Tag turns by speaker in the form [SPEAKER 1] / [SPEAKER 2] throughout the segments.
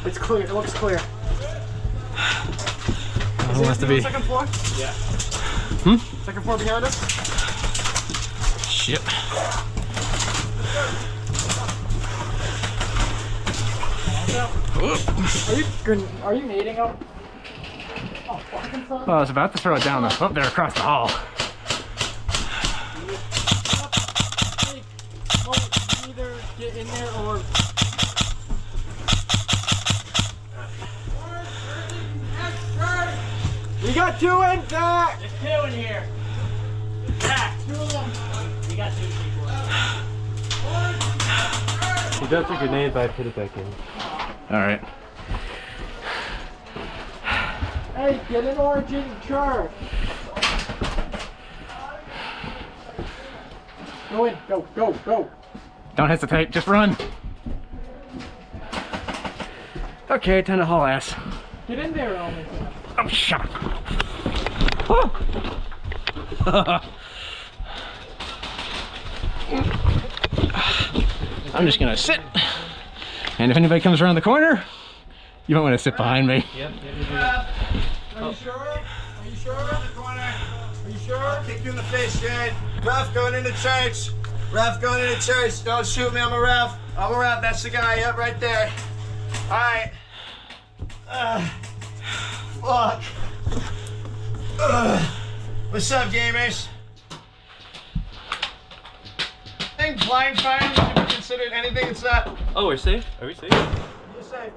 [SPEAKER 1] It's clear. It looks clear.
[SPEAKER 2] It wants to be.
[SPEAKER 1] Second floor?
[SPEAKER 3] Yeah.
[SPEAKER 1] Second floor behind us?
[SPEAKER 2] Shit.
[SPEAKER 1] Are you nading up? Oh, fucking son.
[SPEAKER 2] Well, I was about to throw it down the up there across the hall.
[SPEAKER 1] Either get in there or. We got two in there!
[SPEAKER 3] There's two in here. Yeah, two of them. We got two people.
[SPEAKER 4] He dropped a grenade, but I put it back in.
[SPEAKER 2] Alright.
[SPEAKER 1] Hey, get an orange in charge. Go in, go, go, go.
[SPEAKER 2] Don't hesitate, just run. Okay, time to haul ass.
[SPEAKER 1] Get in there, Elmer.
[SPEAKER 2] Oh, shut up. I'm just gonna sit. And if anybody comes around the corner, you might want to sit behind me.
[SPEAKER 3] Yep.
[SPEAKER 1] Are you sure? Are you sure? Around the corner. Are you sure?
[SPEAKER 5] Kick you in the face, Jade. Ref going into church. Ref going into church. Don't shoot me. I'm a ref. I'm a ref. That's the guy. Yep, right there. All right. Fuck. What's up, gamers? I think blind firing should be considered anything it's not.
[SPEAKER 4] Oh, we're safe? Are we safe?
[SPEAKER 5] You're safe.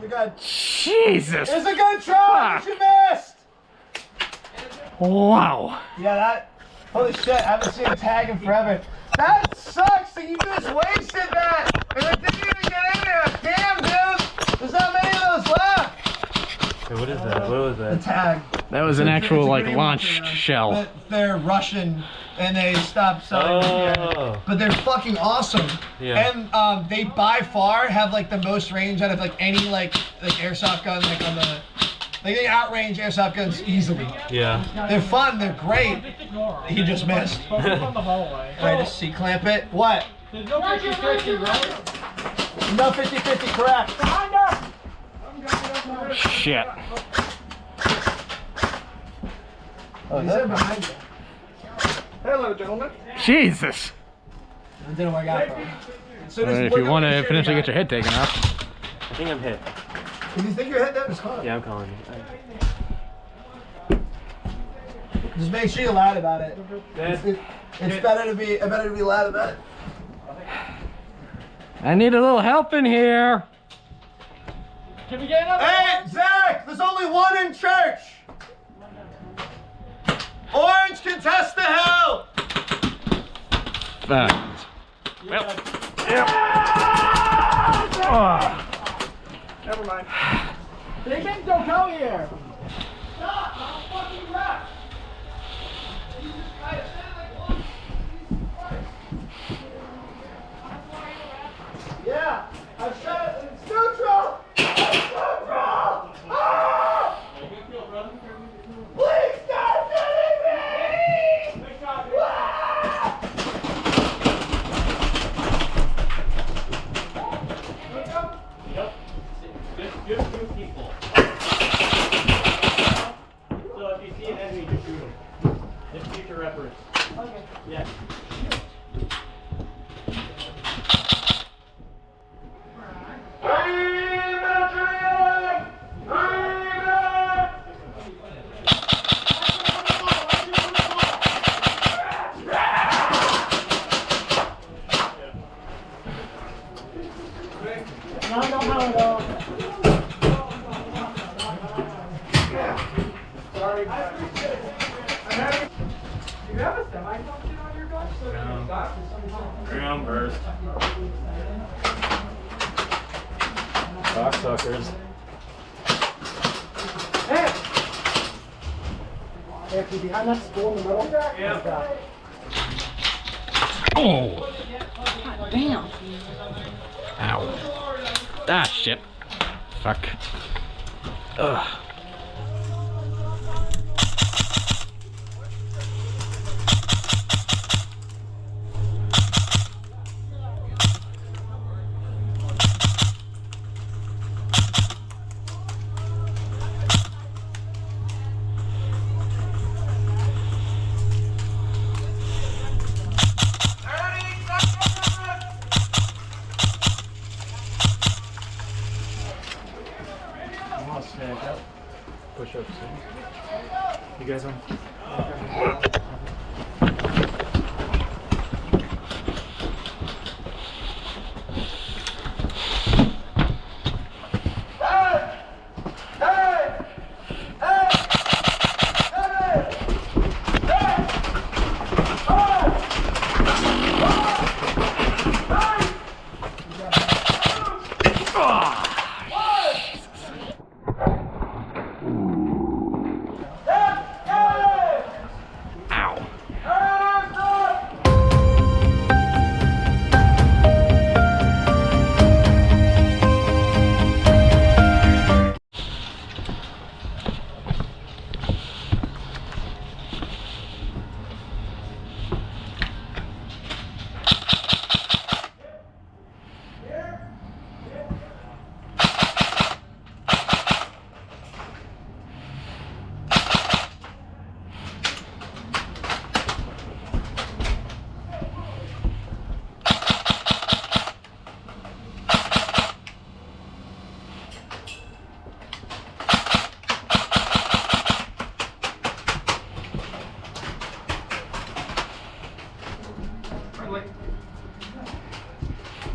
[SPEAKER 5] You got.
[SPEAKER 2] Jesus!
[SPEAKER 5] It's a good try.
[SPEAKER 2] Fuck.
[SPEAKER 5] You missed.
[SPEAKER 2] Wow!
[SPEAKER 5] Yeah, that. Holy shit! I haven't seen a tag in forever. That sucks that you just wasted that, and it didn't even get in there. Damn, dude. There's not many of those left.
[SPEAKER 4] Hey, what is that? What was
[SPEAKER 5] The
[SPEAKER 4] that?
[SPEAKER 5] tag.
[SPEAKER 2] That was an actual,
[SPEAKER 5] It's a
[SPEAKER 2] like,
[SPEAKER 5] green
[SPEAKER 2] launch
[SPEAKER 5] one for them.
[SPEAKER 2] shell.
[SPEAKER 5] But they're Russian, and they stopped selling them here.
[SPEAKER 4] Oh.
[SPEAKER 5] But they're fucking awesome.
[SPEAKER 4] Yeah.
[SPEAKER 5] And they by far have like the most range out of like any like airsoft gun like on the. Like they outrange airsoft guns easily.
[SPEAKER 4] Yeah.
[SPEAKER 5] They're fun. They're great. He just missed.
[SPEAKER 1] Focus on the hallway.
[SPEAKER 5] Right, just C-clamp it. What?
[SPEAKER 1] There's no 50-50, right?
[SPEAKER 5] No 50-50, correct.
[SPEAKER 1] Behind us!
[SPEAKER 2] Shit.
[SPEAKER 5] Oh,
[SPEAKER 1] He said behind you. Hello, gentlemen.
[SPEAKER 2] Jesus!
[SPEAKER 5] That didn't work out for him. So
[SPEAKER 2] Alright, if you want to potentially get your head taken off.
[SPEAKER 4] I think I'm hit.
[SPEAKER 5] If you think you're hit, then just call it.
[SPEAKER 4] Yeah, I'm calling you.
[SPEAKER 5] Just make sure you're loud about it.
[SPEAKER 4] Dead.
[SPEAKER 5] It's better to be loud about it.
[SPEAKER 2] I need a little help in here.
[SPEAKER 1] Can we get another
[SPEAKER 5] Hey,
[SPEAKER 1] one?
[SPEAKER 5] Zach! There's only one in church. Orange, contest the hell.
[SPEAKER 2] Well. Yep. Oh.
[SPEAKER 1] Never mind. TAGinn, don't go here. Stop! I'm a fucking ref. Yeah, I said it's neutral. It's neutral. Ah! Please stop shooting me! Ah!
[SPEAKER 3] Good people. So if you see an enemy, just shoot him. Just future reference.
[SPEAKER 1] Okay.
[SPEAKER 3] Yeah.
[SPEAKER 1] Sorry. You have a semi-function on your gun?
[SPEAKER 4] Ground burst. Rock suckers.
[SPEAKER 1] Anthony, behind that stool in the middle. Yeah.
[SPEAKER 2] Oh!
[SPEAKER 6] Damn.
[SPEAKER 2] Ow. Ah, shit. Fuck. Ugh.
[SPEAKER 4] Push ups. You guys on?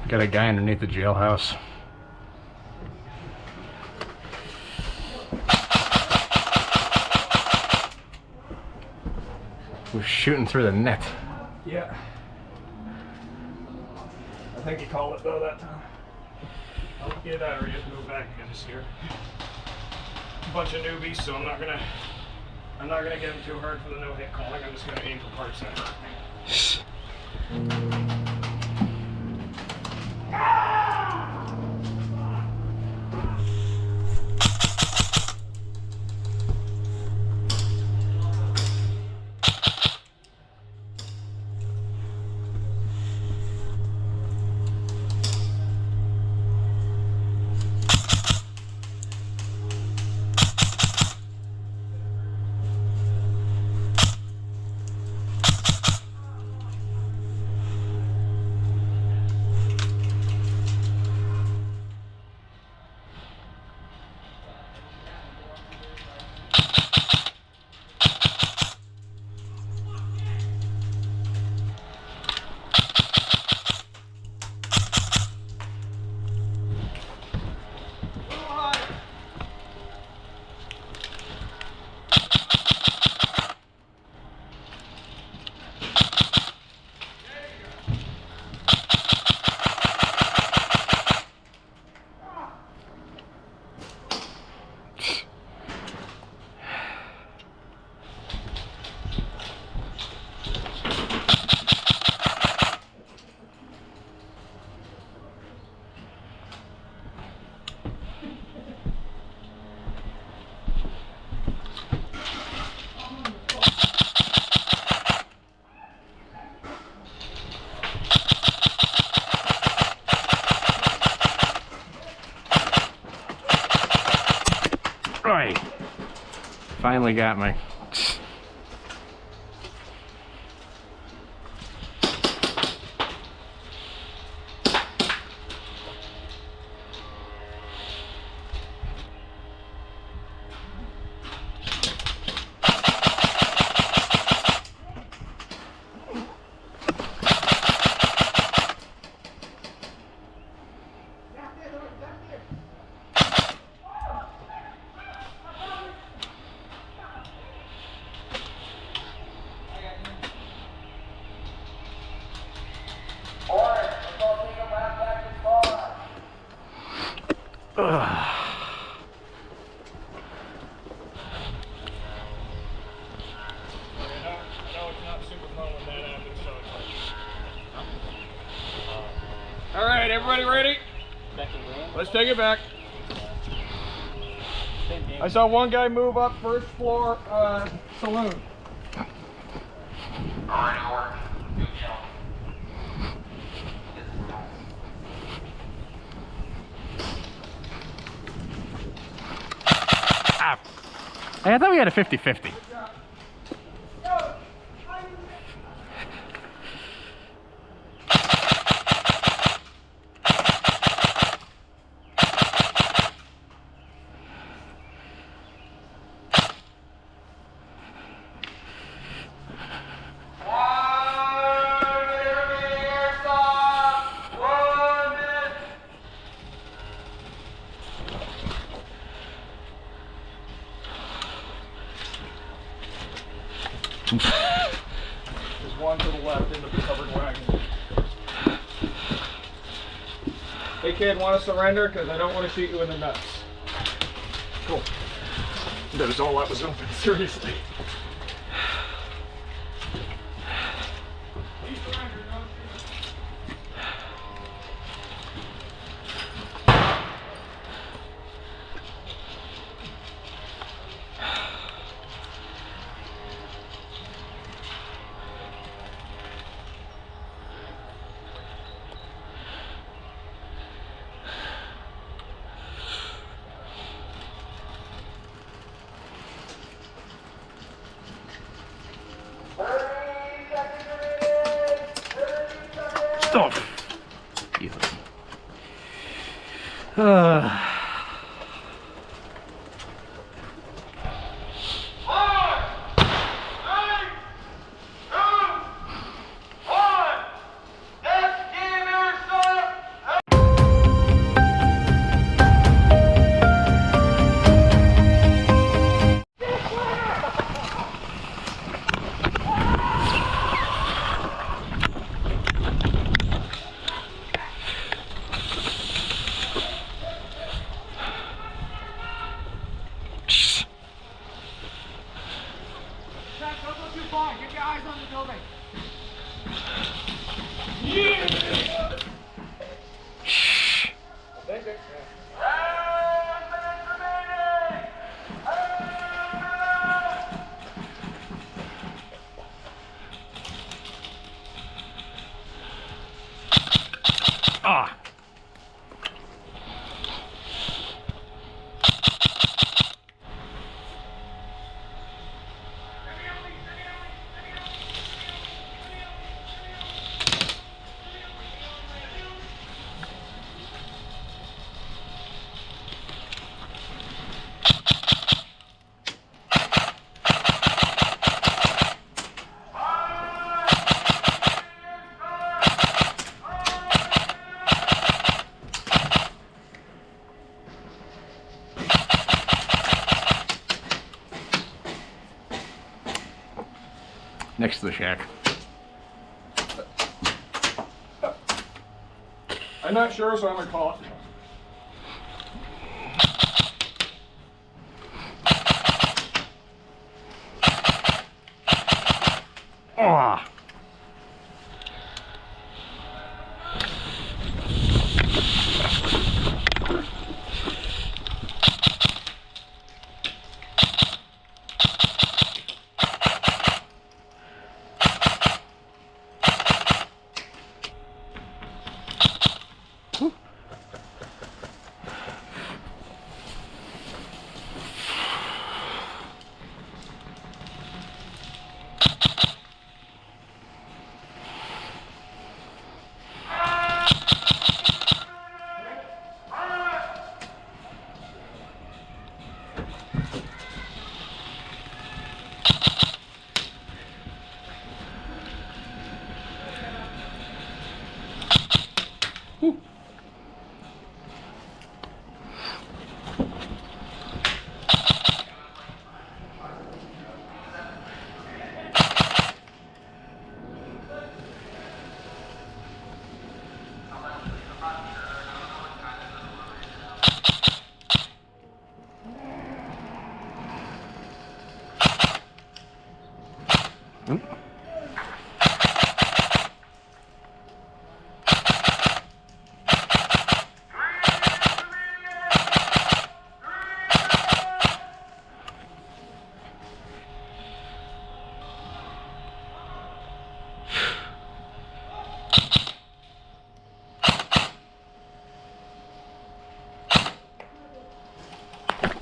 [SPEAKER 4] Got a guy underneath the jailhouse. We're shooting through the net. Yeah. I think you called it though that time. I'll get out or just move back again this year. A bunch of newbies, so I'm not gonna get them too hard for the no hit calling. I'm just gonna aim for parts that hurt. Right. Finally got me. Everybody ready? Let's take it back. I saw one guy move up first floor saloon.
[SPEAKER 2] Ah. Hey, I thought we had a 50-50.
[SPEAKER 4] There's one to the left in the covered wagon. Hey kid, want to surrender? Because I don't want to shoot you in the nuts. Cool. That was all that was open, seriously.
[SPEAKER 2] Stop.
[SPEAKER 1] Keep your eyes on the building.
[SPEAKER 2] Ah. Next to the shack.
[SPEAKER 4] I'm not sure, so I'm gonna call it.
[SPEAKER 2] Ah.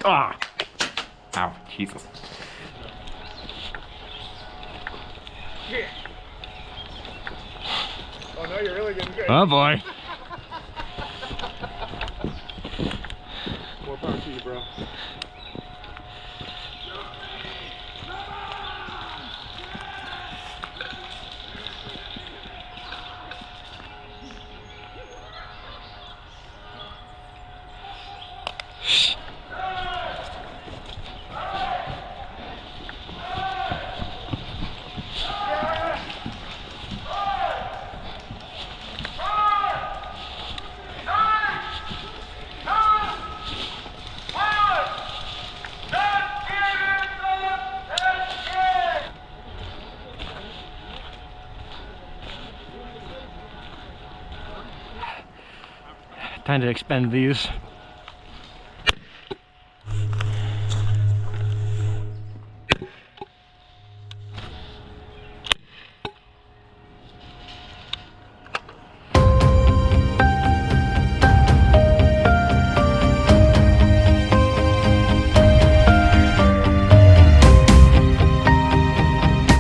[SPEAKER 2] Ah! Ow, Jesus.
[SPEAKER 1] Oh no, you're really getting good.
[SPEAKER 2] Oh boy.
[SPEAKER 1] More power to you, bro.
[SPEAKER 2] Time to expend these.